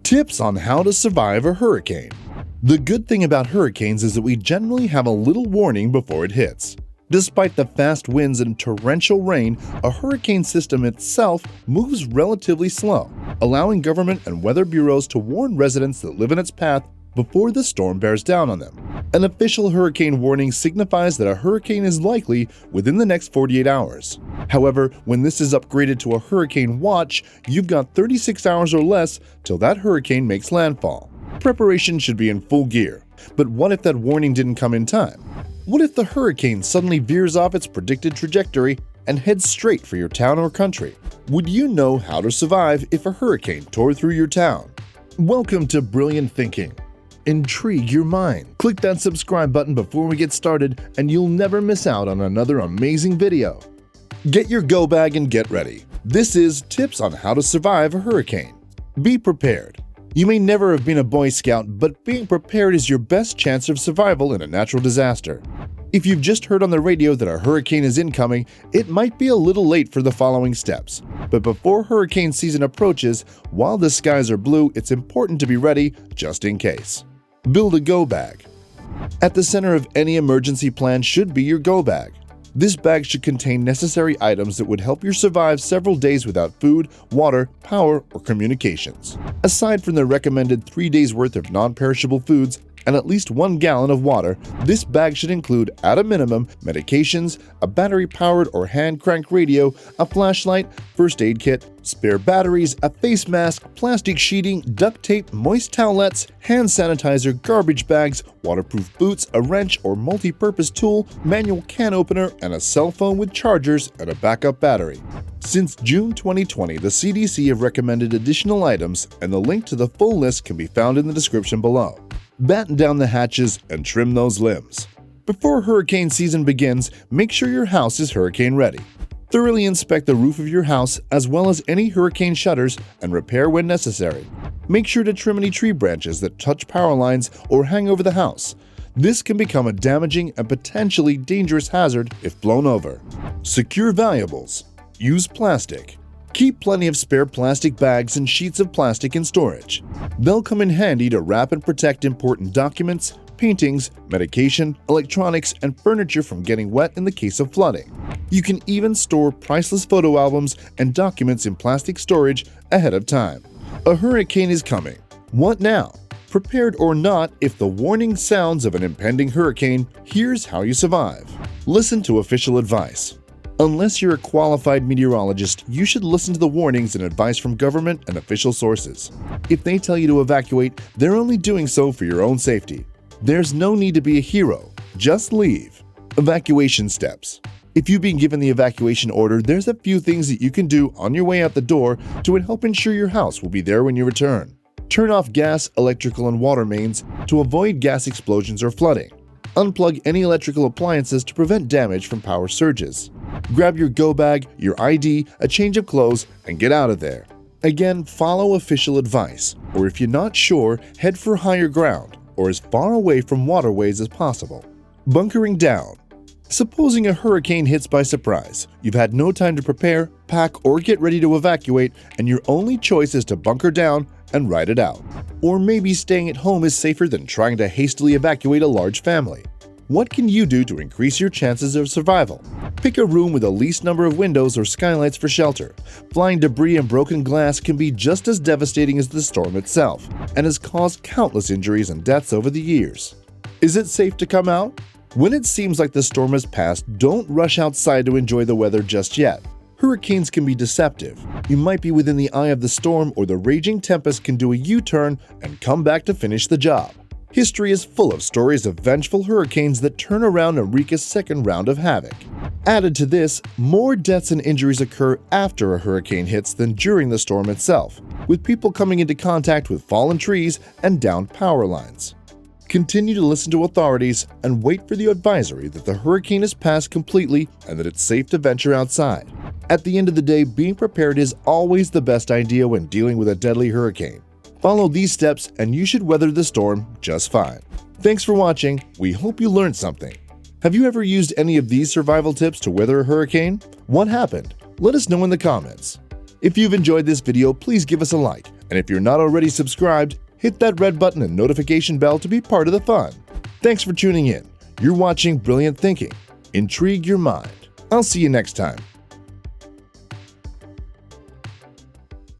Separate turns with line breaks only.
Tips on how to survive a hurricane. The good thing about hurricanes is that we generally have a little warning before it hits. Despite the fast winds and torrential rain, a hurricane system itself moves relatively slow, allowing government and weather bureaus to warn residents that live in its path before the storm bears down on them. An official hurricane warning signifies that a hurricane is likely within the next 48 hours. However, when this is upgraded to a hurricane watch, you've got 36 hours or less till that hurricane makes landfall. Preparation should be in full gear. But what if that warning didn't come in time? What if the hurricane suddenly veers off its predicted trajectory and heads straight for your town or country? Would you know how to survive if a hurricane tore through your town? Welcome to Brilliant Thinking. Intrigue your mind. Click that subscribe button before we get started and you'll never miss out on another amazing video. Get your go bag and get ready. This is tips on how to survive a hurricane. Be prepared. You may never have been a Boy Scout, but being prepared is your best chance of survival in a natural disaster. If you've just heard on the radio that a hurricane is incoming, it might be a little late for the following steps. But before hurricane season approaches, while the skies are blue, it's important to be ready just in case. Build a go bag. At the center of any emergency plan should be your go bag. This bag should contain necessary items that would help you survive several days without food, water, power, or communications. Aside from the recommended 3 days worth of non-perishable foods and at least 1 gallon of water, this bag should include, at a minimum, medications, a battery-powered or hand-cranked radio, a flashlight, first aid kit, spare batteries, a face mask, plastic sheeting, duct tape, moist towelettes, hand sanitizer, garbage bags, waterproof boots, a wrench or multi-purpose tool, manual can opener, and a cell phone with chargers and a backup battery. Since June 2020, the CDC have recommended additional items, and the link to the full list can be found in the description below. Batten down the hatches and trim those limbs. Before hurricane season begins, make sure your house is hurricane ready. Thoroughly inspect the roof of your house as well as any hurricane shutters and repair when necessary. Make sure to trim any tree branches that touch power lines or hang over the house. This can become a damaging and potentially dangerous hazard if blown over. Secure valuables. Use plastic. Keep plenty of spare plastic bags and sheets of plastic in storage. They'll come in handy to wrap and protect important documents, paintings, medication, electronics, and furniture from getting wet in the case of flooding. You can even store priceless photo albums and documents in plastic storage ahead of time. A hurricane is coming. What now? Prepared or not, if the warning sounds of an impending hurricane, here's how you survive. Listen to official advice. Unless you're a qualified meteorologist, you should listen to the warnings and advice from government and official sources. If they tell you to evacuate, they're only doing so for your own safety. There's no need to be a hero, just leave. Evacuation steps. If you've been given the evacuation order, there's a few things that you can do on your way out the door to help ensure your house will be there when you return. Turn off gas, electrical, and water mains to avoid gas explosions or flooding. Unplug any electrical appliances to prevent damage from power surges. Grab your go bag, your ID, a change of clothes, and get out of there. Again, follow official advice, or if you're not sure, head for higher ground or as far away from waterways as possible. Bunkering down. Supposing a hurricane hits by surprise, you've had no time to prepare, pack, or get ready to evacuate, and your only choice is to bunker down and ride it out. Or maybe staying at home is safer than trying to hastily evacuate a large family. What can you do to increase your chances of survival? Pick a room with the least number of windows or skylights for shelter. Flying debris and broken glass can be just as devastating as the storm itself, and has caused countless injuries and deaths over the years. Is it safe to come out? When it seems like the storm has passed, don't rush outside to enjoy the weather just yet. Hurricanes can be deceptive. You might be within the eye of the storm, or the raging tempest can do a U-turn and come back to finish the job. History is full of stories of vengeful hurricanes that turn around and wreak a second round of havoc. Added to this, more deaths and injuries occur after a hurricane hits than during the storm itself, with people coming into contact with fallen trees and downed power lines. Continue to listen to authorities and wait for the advisory that the hurricane has passed completely and that it's safe to venture outside. At the end of the day, being prepared is always the best idea when dealing with a deadly hurricane. Follow these steps and you should weather the storm just fine. Thanks for watching. We hope you learned something. Have you ever used any of these survival tips to weather a hurricane? What happened? Let us know in the comments. If you've enjoyed this video, please give us a like And if you're not already subscribed, hit that red button and notification bell to be part of the fun. Thanks for tuning in. You're watching Brilliant Thinking. Intrigue your mind. I'll see you next time.